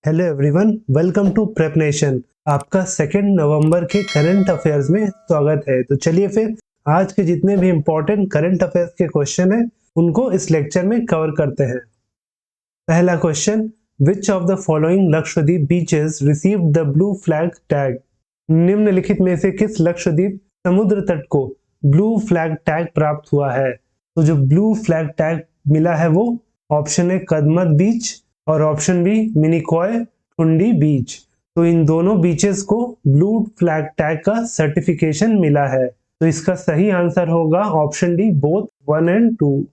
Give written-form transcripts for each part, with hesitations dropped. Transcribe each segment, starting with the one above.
Hello everyone, welcome to Prep Nation. आपका 2 नवंबर के current affairs में स्वागत है। तो चलिए फिर आज के जितने भी इम्पोर्टेंट करंट अफेयर्स के क्वेश्चन हैं उनको इस लेक्चर में कवर करते हैं। पहला question, which of the following Lakshadweep beaches received the blue flag tag? निम्नलिखित में से किस लक्षद्वीप समुद्र तट को ब्लू फ्लैग टैग प्राप्त हुआ है? तो जो ब्लू फ्लैग टैग मिला है वो ऑप्शन ए कदमत बीच और ऑप्शन बी मिनिकॉय ठुंडी बीच। तो इन दोनों बीचेस को ब्लू फ्लैग टैग का सर्टिफिकेशन मिला है। तो इसका सही आंसर होगा ऑप्शन डी, बोथ 1 एंड 2।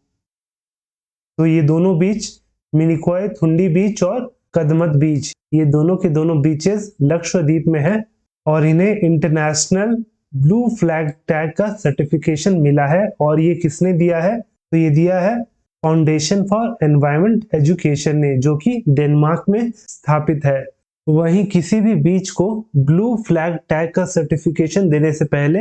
तो ये दोनों बीच, मिनिकॉय ठुंडी बीच और कदमत बीच, ये दोनों के दोनों बीचेस लक्षद्वीप में है और इन्हें इंटरनेशनल ब्लू फ्लैग टैग का सर्टिफिकेशन मिला है। और ये किसने दिया है? तो ये दिया है फाउंडेशन फॉर एनवायरमेंट एजुकेशन ने, जो कि डेनमार्क में स्थापित है। वहीं किसी भी बीच को ब्लू फ्लैग टैग का सर्टिफिकेशन देने से पहले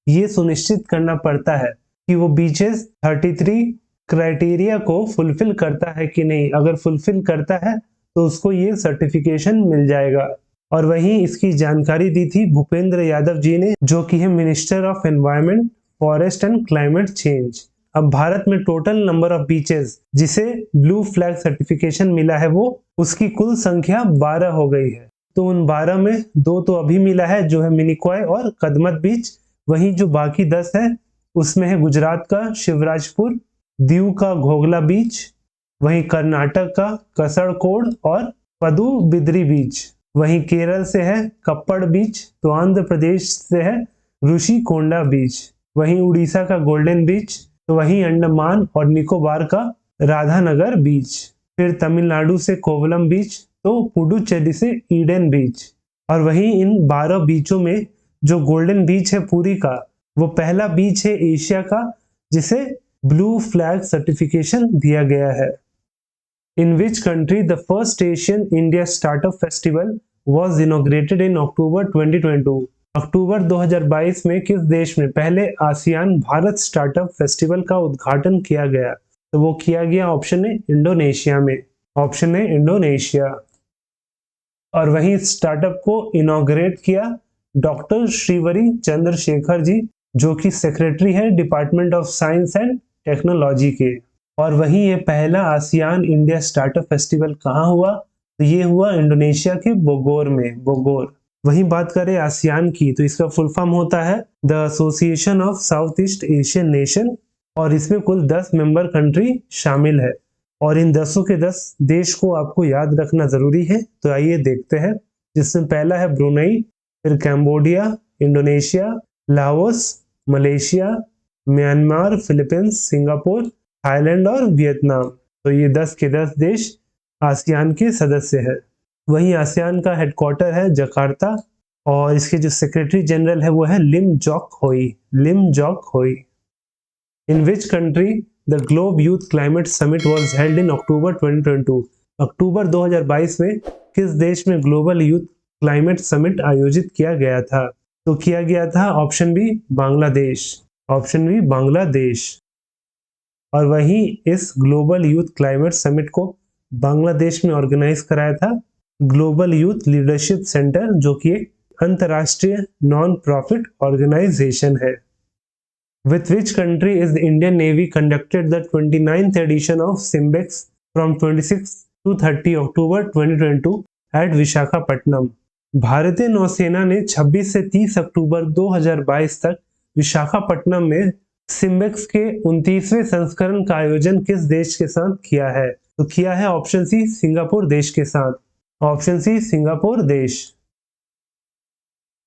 ये सुनिश्चित करना पड़ता है कि वो बीचेस 33 क्राइटेरिया को फुलफिल करता है कि नहीं। अगर फुलफिल करता है तो उसको ये सर्टिफिकेशन मिल जाएगा। और वहीं इसकी जानकारी दी थी भूपेंद्र यादव जी ने, जो कि है minister of environment, forest and climate change. अब भारत में टोटल नंबर ऑफ बीचेस जिसे ब्लू फ्लैग सर्टिफिकेशन मिला है वो उसकी कुल संख्या 12 हो गई है। तो उन 12 में 2 तो अभी मिला है, जो है मिनिकॉय और कदमत बीच। वहीं जो बाकी 10 है उसमें है गुजरात का शिवराजपुर, दीव का घोगला बीच, वहीं कर्नाटक का कसड़कोड और पदुबिद्री बीच, वहीं केरल से है कप्पड़ बीच, तो आंध्र प्रदेश से है ऋषिकोंडा बीच, वहीं उड़ीसा का गोल्डन बीच, तो वहीं अंडमान और निकोबार का राधानगर बीच, फिर तमिलनाडु से कोवलम बीच, तो पुडुचेरी से ईडन बीच। और वहीं इन 12 बीचों में जो गोल्डन बीच है पुरी का, वो पहला बीच है एशिया का जिसे ब्लू फ्लैग सर्टिफिकेशन दिया गया है। In which country the first Asian India startup festival was inaugurated in October 2022? अक्टूबर 2022 में किस देश में पहले आसियान भारत स्टार्टअप फेस्टिवल का उद्घाटन किया गया? तो वो किया गया ऑप्शन है इंडोनेशिया में। ऑप्शन है इंडोनेशिया। और वहीं स्टार्टअप को इनॉग्रेट किया डॉक्टर श्रीवरी चंद्रशेखर जी, जो कि सेक्रेटरी है department of science and technology के। और वहीं ये पहला आसियान इंडिया स्टार्टअप फेस्टिवल कहाँ हुआ? तो ये हुआ इंडोनेशिया के बोगोर में, बोगोर। वहीं बात करें आसियान की, तो इसका फुल फॉर्म होता है the association of south east Asian nation, और इसमें कुल 10 मेंबर कंट्री शामिल है। और इन 10 के 10 देश को आपको याद रखना जरूरी है। तो आइए देखते हैं, जिसमें पहला है ब्रुनई, फिर Cambodia, Indonesia, Laos, Malaysia, Myanmar, Philippines, Singapore, Thailand और वियतनाम। तो ये 10 के 10 देश आसियान के सदस्य है। वहीं आसियान का हेडक्वार्टर है जकार्ता और इसके जो सेक्रेटरी जनरल है वो है लिम जॉक होई, लिम जॉक होई। In which country the globe youth climate summit was held in October 2022? अक्टूबर 2022 में किस देश में ग्लोबल यूथ क्लाइमेट समिट आयोजित किया गया था? तो किया गया था option B Bangladesh, option B Bangladesh. और वहीं इस ग्लोबल यूथ क्लाइमेट समिट को बांग्लादेश में ऑर्गेनाइज कराया था ग्लोबल यूथ लीडरशिप सेंटर, जो कि एक अंतरराष्ट्रीय नॉन प्रॉफिट ऑर्गेनाइजेशन है। With which country is the Indian Navy conducted the 29th edition of SIMBEX from 26 to 30 October 2022 at Visakhapatnam? भारतीय नौसेना ने 26 से 30 अक्टूबर 2022 तक विशाखापट्टनम में सिम्बेक्स के 29वें संस्करण का आयोजन किस देश के साथ किया है? तो किया है ऑप्शन सी सिंगापुर देश के साथ, ऑप्शन सी सिंगापुर देश।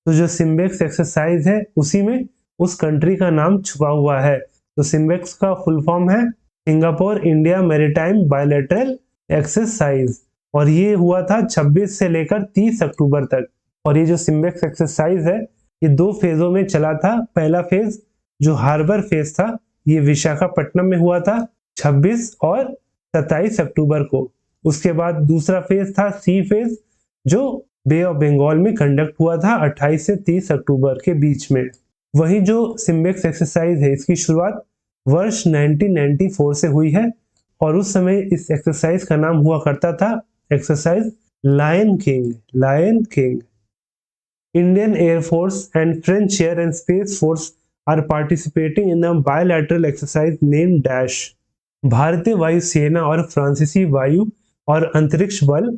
तो जो सिम्बेक्स एक्सरसाइज है उसी में उस कंट्री का नाम छुपा हुआ है। तो सिम्बेक्स का फुल फॉर्म है Singapore India maritime bilateral exercise, और ये हुआ था 26 से लेकर 30 अक्टूबर तक। और ये जो सिम्बेक्स एक्सरसाइज है ये 2 फेजों में चला था। पहला फेज जो हार्बर फेज था ये विशाखापट्टनम में हुआ था 26 और 27 अक्टूबर को। उसके बाद दूसरा फेज था सी फेज, जो बे ऑफ बंगाल में कंडक्ट हुआ था 28 से 30 अक्टूबर के बीच में। वही जो सिम्बेक्स एक्सरसाइज है इसकी शुरुआत वर्ष 1994 से हुई है और उस समय इस एक्सरसाइज का नाम हुआ करता था exercise Lion King, Lion King. Indian Air Force and French Air and Space Force are participating in a bilateral exercise named Dash. भारतीय वायुसेना और फ्रांसीसी वायु और अंतरिक्ष बल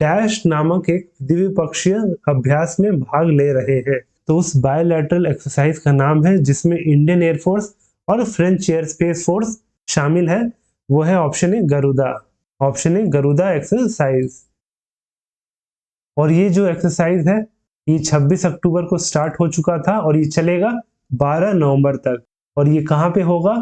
डैश नामक एक द्विपक्षीय अभ्यास में भाग ले रहे हैं। तो उस बायलैटरल एक्सरसाइज का नाम है जिसमें इंडियन एयरफोर्स और फ्रेंच एयर स्पेस फोर्स शामिल है, वो है option A Garuda. Option A Garuda exercise. और ये जो एक्सरसाइज है ये 26 अक्टूबर को स्टार्ट हो चुका था और ये चलेगा 12 नवंबर तक। और ये कहाँ पे होगा?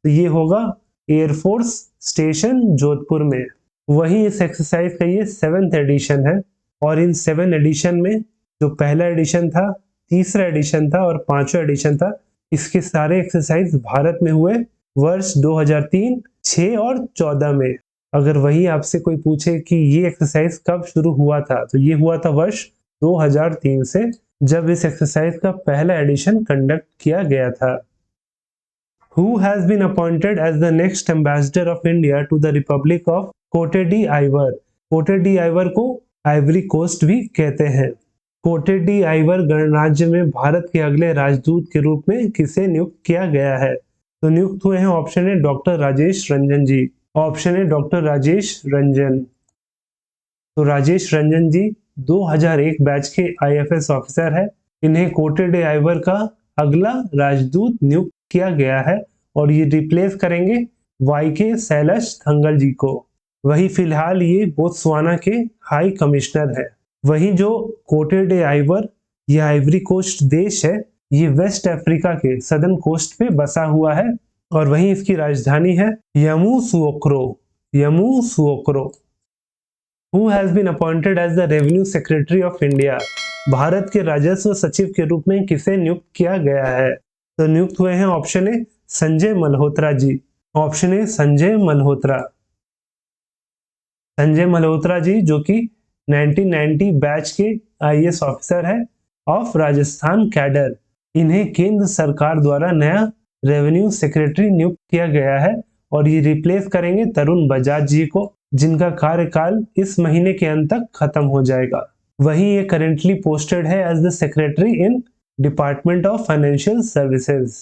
तो ये होगा एयरफोर्स स्टेशन जोधपुर में। वही इस एक्सरसाइज का ये 7th एडिशन है। और इन 7 एडिशन में जो पहला एडिशन था, तीसरा एडिशन था और 5वां एडिशन था, इसके सारे एक्सरसाइज भारत में हुए वर्ष 2003, 6 और 14 में। अगर वही आपसे कोई पूछे कि ये एक्सरसाइज कब शुरू हुआ था, तो ये हुआ था वर्ष 2003 से, जब इस एक्सरसाइज का पहला एडिशन कंडक्ट किया गया था। Who has been appointed as the next ambassador of India to the Republic of Cote d'Ivoire? कोटे डी आइवर को आइवरी कोस्ट भी कहते हैं। कोटे डी आइवर गणराज्य में भारत के अगले राजदूत के रूप में किसे नियुक्त किया गया है? तो नियुक्त हुए हैं option A doctor Rajesh Ranjan ji. Option A doctor Rajesh Ranjan. तो राजेश रंजन जी 2001 बैच के आईएफएस ऑफिसर है। इन्हें कोटे डी आइवर का अगला राजदूत नियुक्त किया गया है और ये रिप्लेस करेंगे वाईके सैलश थंगल जी को। वही फिलहाल ये बोत्सवाना के हाई कमिश्नर है। वही जो कोटे डी आइवर ये आइवरी कोस्ट देश है, ये वेस्ट अफ्रीका के सदर्न कोस्ट पे बसा हुआ है और वहीं इसकी राजधानी है यामूसुओक्रो। यामूसुओक्रो। Who has been appointed as the Revenue Secretary of India? Bharat के राजस्व सचिव के रूप में किसे नियुक्त किया गया है? तो नियुक्त हुए हैं option A Sanjay Malhotra ji. Option A Sanjay Malhotra. Sanjay Malhotra ji जो कि 1990 बैच के आईएएस ऑफिसर है ऑफ राजस्थान कैडर। इन्हें केंद्र सरकार द्वारा नया रेवेन्यू सेक्रेटरी नियुक्त किया गया है और ये रिप्लेस करेंगे तरुण बजाज जी को, जिनका कार्यकाल इस महीने के अंत तक खत्म हो जाएगा। वहीं ये करेंटली पोस्टेड है as the secretary in department of financial services.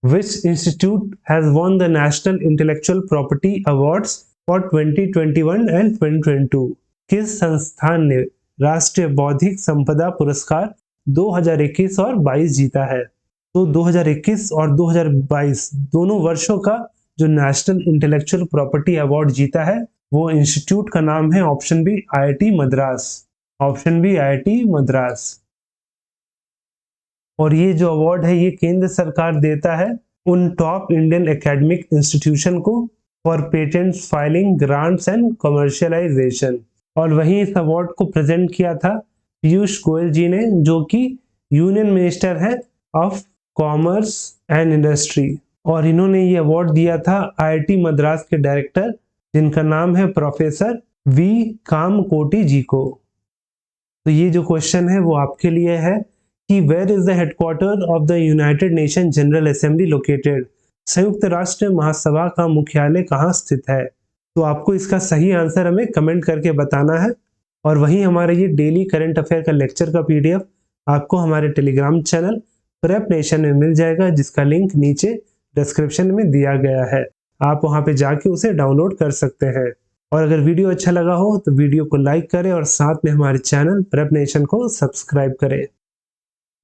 Which institute has won the national intellectual property awards for 2021 and 2022? किस संस्थान ने राष्ट्रीय बौद्धिक संपदा पुरस्कार 2021 और 22 जीता है? तो 2021 और 2022 दोनों वर्षों का जो नेशनल इंटेलेक्चुअल प्रॉपर्टी अवार्ड जीता है वो इंस्टीट्यूट का नाम है option B IIT Madras. Option B IIT Madras. और ये जो अवार्ड है ये केंद्र सरकार देता है उन टॉप इंडियन एकेडमिक इंस्टीट्यूशन को for patents filing, grants and commercialisation. और वहीं इस अवार्ड को प्रेजेंट किया था पीयूष गोयल जी ने, जो कि यूनियन मिनिस्टर है ऑफ कॉमर्स एंड इंडस्ट्री। और इन्होंने ये अवार्ड दिया था आईआईटी मद्रास के डायरेक्टर जिनका नाम है प्रोफेसर वी कामकोटी जी को। तो ये जो क्वेश्चन है वो आपके लिए है कि where is the headquarter of the united nation general assembly located? संयुक्त राष्ट्र महासभा का मुख्यालय कहाँ स्थित है? तो आपको इसका सही आंसर हमें कमेंट करके बताना है। और वहीं हमारे ये डेली करंट अफेयर का लेक्चर का पीडीएफ आपको हमारे टेलीग्राम चैनल प्रेप नेशन में मिल जाएगा, जिसका लिंक नीचे डिस्क्रिप्शन में दिया गया है। आप वहां पे जाके उसे डाउनलोड कर सकते हैं। और अगर वीडियो अच्छा लगा हो तो वीडियो को लाइक करें और साथ में हमारे चैनल प्रेप नेशन को सब्सक्राइब करें।